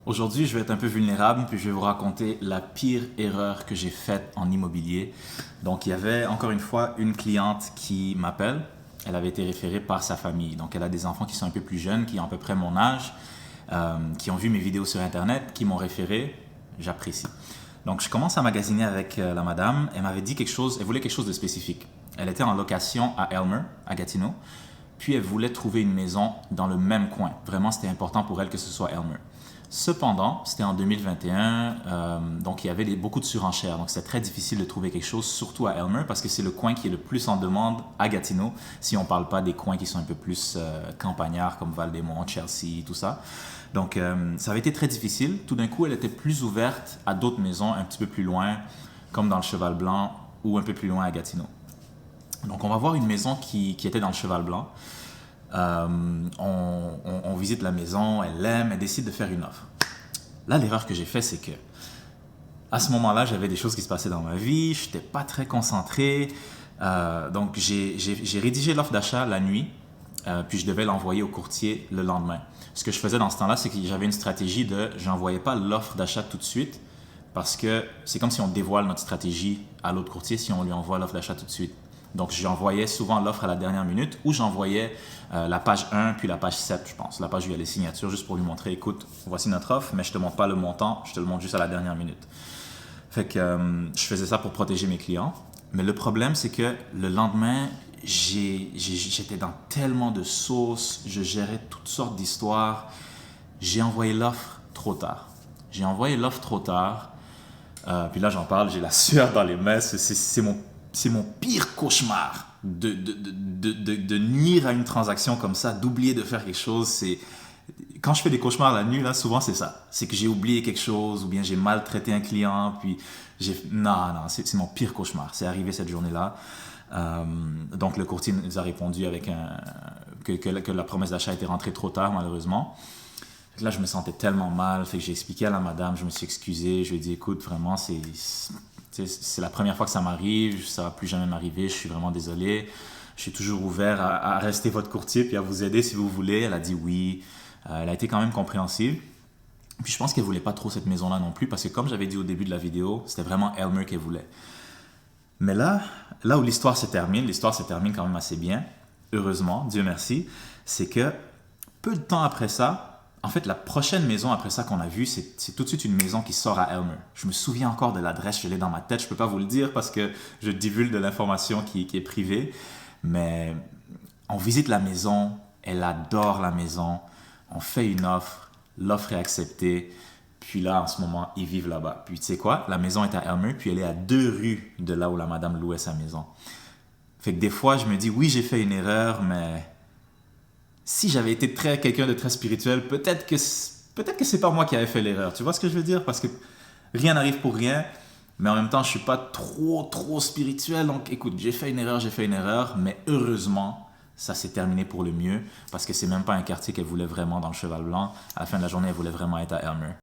Aujourd'hui, je vais être un peu vulnérable, puis je vais vous raconter la pire erreur que j'ai faite en immobilier. Donc, il y avait encore une fois une cliente qui m'appelle. Elle avait été référée par sa famille. Donc, elle a des enfants qui sont un peu plus jeunes, qui ont à peu près mon âge, qui ont vu mes vidéos sur Internet, qui m'ont référé. J'apprécie. Donc, je commence à magasiner avec la madame. Elle m'avait dit quelque chose, elle voulait quelque chose de spécifique. Elle était en location à Elmer, à Gatineau. Puis, elle voulait trouver une maison dans le même coin. Vraiment, c'était important pour elle que ce soit Elmer. Cependant, c'était en 2021, donc il y avait beaucoup de surenchères. Donc c'était très difficile de trouver quelque chose, surtout à Elmer, parce que c'est le coin qui est le plus en demande à Gatineau, si on ne parle pas des coins qui sont un peu plus campagnards, comme Val-des-Monts, Chelsea, tout ça. Donc ça avait été très difficile. Tout d'un coup, elle était plus ouverte à d'autres maisons un petit peu plus loin, comme dans le Cheval Blanc ou un peu plus loin à Gatineau. Donc on va voir une maison qui était dans le Cheval Blanc. On visite la maison, elle l'aime, elle décide de faire une offre. Là, l'erreur que j'ai faite, c'est que à ce moment-là, j'avais des choses qui se passaient dans ma vie, je n'étais pas très concentré. Donc, j'ai rédigé l'offre d'achat la nuit, puis je devais l'envoyer au courtier le lendemain. Ce que je faisais dans ce temps-là, c'est que j'avais une stratégie de je n'envoyais pas l'offre d'achat tout de suite, parce que c'est comme si on dévoile notre stratégie à l'autre courtier si on lui envoie l'offre d'achat tout de suite. Donc, j'envoyais souvent l'offre à la dernière minute ou j'envoyais la page 1 puis la page 7, je pense. La page où il y a les signatures, juste pour lui montrer, écoute, voici notre offre, mais je ne te montre pas le montant, je te le montre juste à la dernière minute. Fait que je faisais ça pour protéger mes clients. Mais le problème, c'est que le lendemain, j'étais dans tellement de sauces, je gérais toutes sortes d'histoires. J'ai envoyé l'offre trop tard. J'ai envoyé l'offre trop tard. Puis là, j'en parle, j'ai la sueur dans les mains. C'est mon pire cauchemar de nuire à une transaction comme ça, d'oublier de faire quelque chose. Quand je fais des cauchemars la nuit, là, souvent c'est ça. C'est que j'ai oublié quelque chose ou bien j'ai maltraité un client. Puis non, c'est mon pire cauchemar. C'est arrivé cette journée-là. Donc le courtier nous a répondu avec que la promesse d'achat était rentrée trop tard, malheureusement. Là, je me sentais tellement mal. Fait que j'ai expliqué à la madame, je me suis excusé. Je lui ai dit, écoute, vraiment, c'est la première fois que ça m'arrive, ça va plus jamais m'arriver, je suis vraiment désolé. Je suis toujours ouvert à rester votre courtier puis à vous aider si vous voulez. Elle a dit oui. Elle a été quand même compréhensive. Puis je pense qu'elle voulait pas trop cette maison-là non plus parce que comme j'avais dit au début de la vidéo, c'était vraiment Elmer qu'elle voulait. Mais là où l'histoire se termine quand même assez bien, heureusement, Dieu merci, c'est que peu de temps après ça, en fait, la prochaine maison après ça qu'on a vue, c'est tout de suite une maison qui sort à Elmer. Je me souviens encore de l'adresse, je l'ai dans ma tête. Je ne peux pas vous le dire parce que je divulgue de l'information qui est privée. Mais on visite la maison, elle adore la maison, on fait une offre, l'offre est acceptée. Puis là, en ce moment, ils vivent là-bas. Puis tu sais quoi? La maison est à Elmer, puis elle est à 2 rues de là où la madame louait sa maison. Fait que des fois, je me dis, oui, j'ai fait une erreur, mais si j'avais été quelqu'un de très spirituel, peut-être que c'est pas moi qui avais fait l'erreur. Tu vois ce que je veux dire? Parce que rien n'arrive pour rien, mais en même temps, je suis pas trop spirituel. Donc, écoute, j'ai fait une erreur, mais heureusement, ça s'est terminé pour le mieux parce que c'est même pas un quartier qu'elle voulait vraiment dans le Cheval Blanc. À la fin de la journée, elle voulait vraiment être à Elmer.